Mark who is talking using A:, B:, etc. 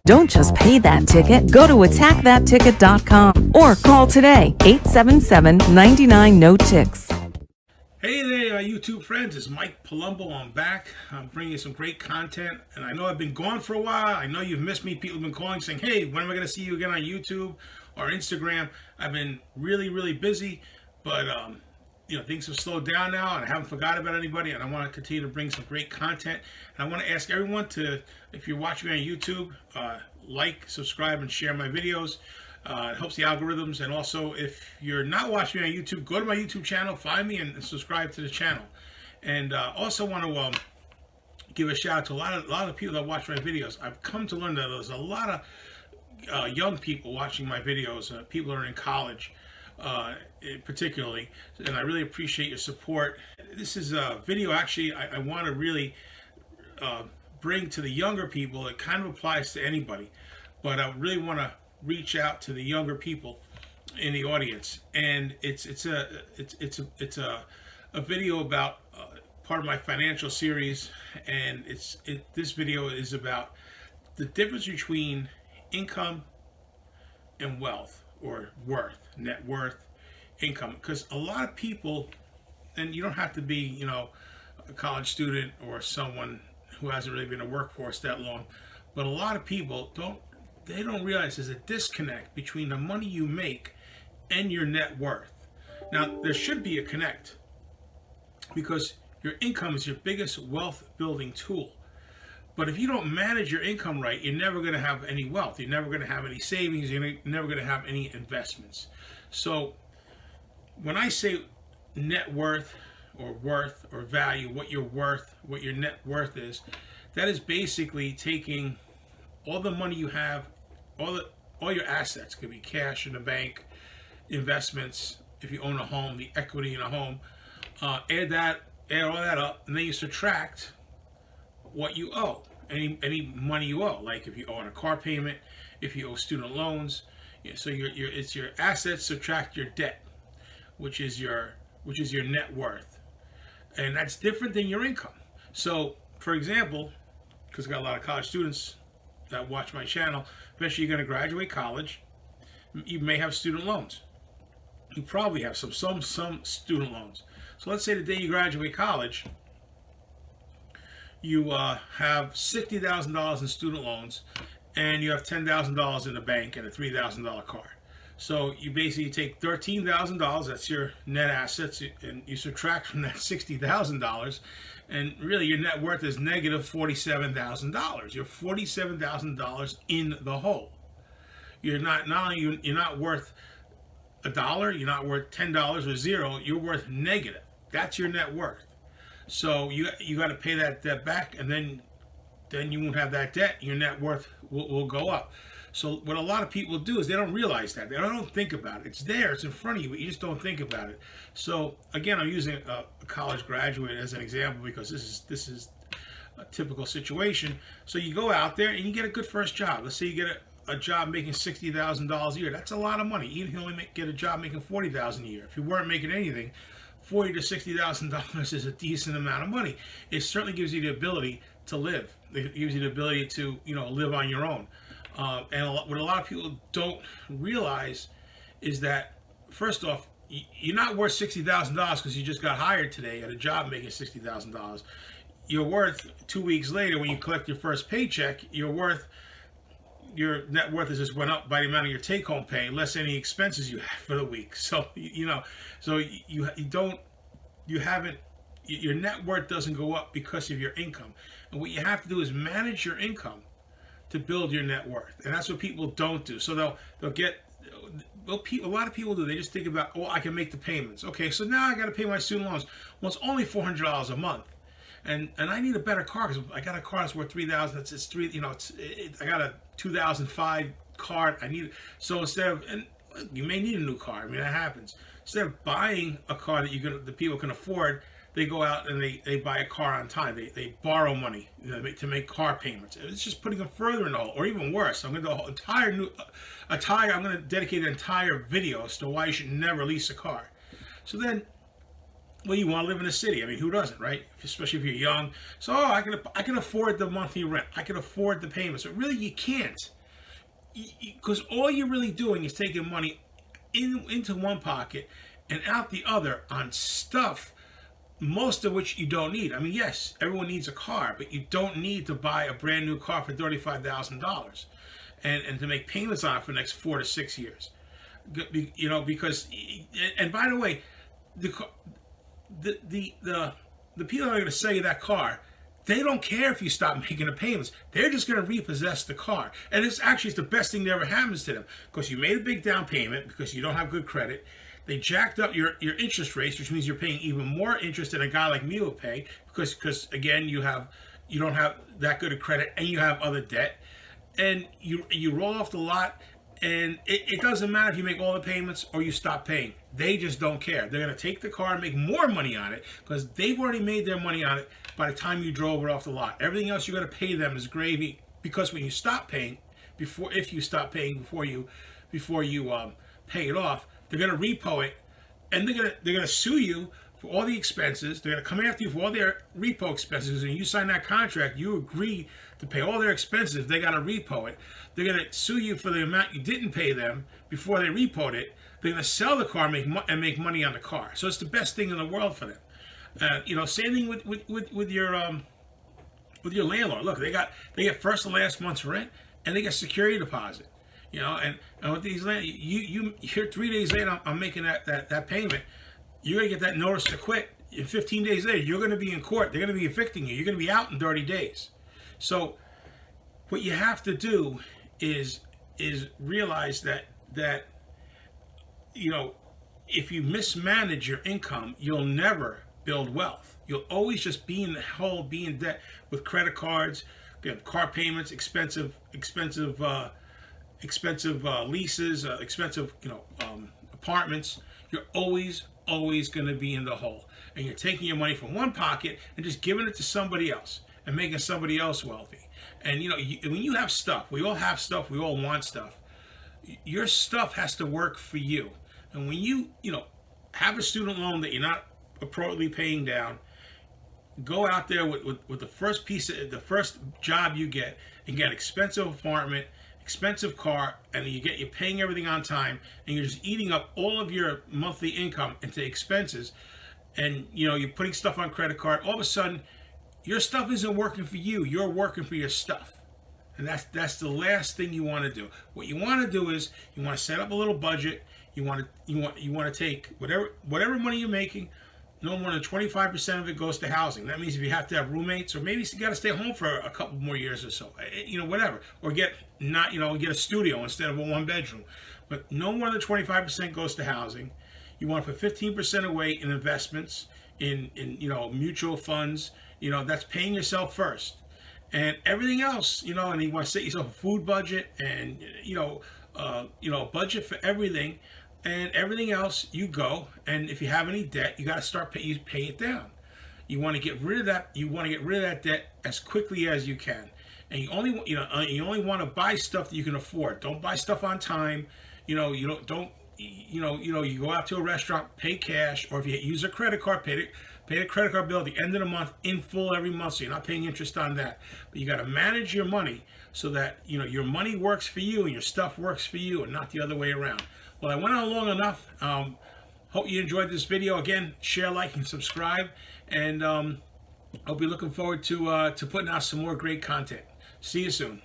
A: Don't just pay that ticket. Go to attackthatticket.com or call today 877-99-NO-TICKS.
B: Hey there, YouTube friends. It's Mike Palumbo. I'm back. I'm bringing you some great content. And I know I've been gone for a while. I know you've missed me. People have been calling saying, hey, when am I going to see you again on YouTube or Instagram? I've been really busy. But, things have slowed down now. And I haven't forgot about anybody. And I want to continue to bring some great content. And I want to ask everyone to, if you're watching me on YouTube, like, subscribe, and share my videos. It helps the algorithms. And also, if you're not watching me on YouTube, go to my YouTube channel, find me, and subscribe to the channel. And also want to give a shout out to a lot of people that watch my videos. I've come to learn that there's a lot of young people watching my videos. People are in college, particularly, and I really appreciate your support. This is a video actually I want to really bring to the younger people. It kind of applies to anybody, but I really want to reach out to the younger people in the audience, and it's a video about part of my financial series, and this video is about the difference between income and wealth, or net worth, income. Because a lot of people, and you don't have to be a college student or someone who hasn't really been in the workforce that long, but a lot of people don't realize there's a disconnect between the money you make and your net worth. Now, there should be a connect, because your income is your biggest wealth building tool. But if you don't manage your income right, you're never going to have any wealth. You're never going to have any savings. You're never going to have any investments. So when I say net worth or value, what you're worth, what your net worth is, that is basically taking all the money you have, all your assets, could be cash in the bank, investments, if you own a home, the equity in a home, add all that up, and then you subtract what you owe, any money you owe, like if you owe on a car payment, if you owe student loans. So it's your assets subtract your debt, which is your net worth, and that's different than your income. So, for example, because I got a lot of college students that watch my channel, eventually you're going to graduate college. You may have student loans. You probably have some student loans. So let's say the day you graduate college, you have $60,000 in student loans, and you have $10,000 in the bank and a $3,000 car. So you basically take $13,000, that's your net assets, and you subtract from that $60,000, and really your net worth is negative $47,000. You're $47,000 in the hole. You're not worth $1, you're not worth $10 or zero, you're worth negative. That's your net worth. So you got to pay that debt back, and then you won't have that debt. Your net worth will go up. So what a lot of people do is they don't realize that. They don't think about it. It's there. It's in front of you, but you just don't think about it. So again, I'm using a college graduate as an example, because this is a typical situation. So you go out there and you get a good first job. Let's say you get a job making $60,000 a year. That's a lot of money. Even if you only get a job making $40,000 a year. If you weren't making anything, $40,000 to $60,000 is a decent amount of money. It certainly gives you the ability to live. It gives you the ability to live on your own. And what a lot of people don't realize is that, first off, you're not worth $60,000 because you just got hired today at a job making $60,000. You're worth 2 weeks later, when you collect your first paycheck, your net worth has just went up by the amount of your take-home pay, less any expenses you have for the week. So your net worth doesn't go up because of your income. And what you have to do is manage your income to build your net worth, and that's what people don't do. So a lot of people do. They just think about, I can make the payments. Okay, so now I got to pay my student loans. Well, it's only $400 a month, and I need a better car, because I got a car that's worth $3,000. I got a 2005 car. So instead of, and you may need a new car. I mean, that happens. Instead of buying a car that the people can afford, they go out and they buy a car on time. They borrow money to make car payments. It's just putting them further in the hole, or even worse. I'm going to do I'm going to dedicate an entire video as to why you should never lease a car. So then well, you want to live in a city. I mean, who doesn't, right? Especially if you're young. So, oh, I can afford the monthly rent. I can afford the payments. But really, you can't, because all you're really doing is taking money into one pocket and out the other on stuff, most of which you don't need. I mean, yes, everyone needs a car, but you don't need to buy a brand new car for $35,000 and to make payments on it for the next 4 to 6 years. You know, because, and by the way, the the people that are going to sell you that car, they don't care if you stop making the payments. They're just going to repossess the car. And it's actually the best thing that ever happens to them, because you made a big down payment because you don't have good credit. They jacked up your interest rates, which means you're paying even more interest than a guy like me would pay, because again, you don't have that good a credit and you have other debt, and you roll off the lot. And it doesn't matter if you make all the payments or you stop paying. They just don't care. They're going to take the car and make more money on it because they've already made their money on it by the time you drove it off the lot. Everything else you got to pay them is gravy, because when you stop paying, if you stop paying before you pay it off, they're going to repo it, and they're going to sue you for all the expenses. They're going to come after you for all their repo expenses. And you sign that contract, you agree to pay all their expenses. They got to repo it. They're going to sue you for the amount you didn't pay them before they repoed it. They're going to sell the car and make money on the car. So it's the best thing in the world for them. You know, same thing with your landlord. Look, they get first and last month's rent, and they get security deposit. You know, and with these land, you're 3 days later, I'm making that payment. You're going to get that notice to quit. In 15 days later, you're going to be in court. They're going to be evicting you. You're going to be out in 30 days. So what you have to do is realize that you know, if you mismanage your income, you'll never build wealth. You'll always just be in the hole, be in debt with credit cards, car payments, expensive leases, expensive apartments. You're always going to be in the hole, and you're taking your money from one pocket and just giving it to somebody else and making somebody else wealthy. And you know, when you have stuff, we all have stuff, we all want stuff. Your stuff has to work for you. And when you have a student loan that you're not appropriately paying down, go out there with the first job you get, and get an expensive apartment, expensive car, and you're paying everything on time, and you're just eating up all of your monthly income into expenses, and you're putting stuff on credit card. All of a sudden, your stuff isn't working for you. You're working for your stuff. And that's the last thing you want to do. What you want to do is you want to set up a little budget. You want to take whatever money you're making, no more than 25% of it goes to housing. That means if you have to have roommates, or maybe you got to stay home for a couple more years or so, whatever, or get a studio instead of a 1-bedroom. But no more than 25% goes to housing. You want to put 15% away in investments, in mutual funds. That's paying yourself first, and everything else. And you want to set yourself a food budget, and a budget for everything. And everything else, you go, and if you have any debt, you got to start pay it down. You want to get rid of that. You want to get rid of that debt as quickly as you can. And you only want to buy stuff that you can afford. Don't buy stuff on time. You go out to a restaurant, pay cash, or if you use a credit card, pay the credit card bill at the end of the month in full every month, so you're not paying interest on that. But you got to manage your money so that your money works for you and your stuff works for you, and not the other way around. Well, I went on long enough. Hope you enjoyed this video. Again, share, like, and subscribe. And I'll be looking forward to putting out some more great content. See you soon.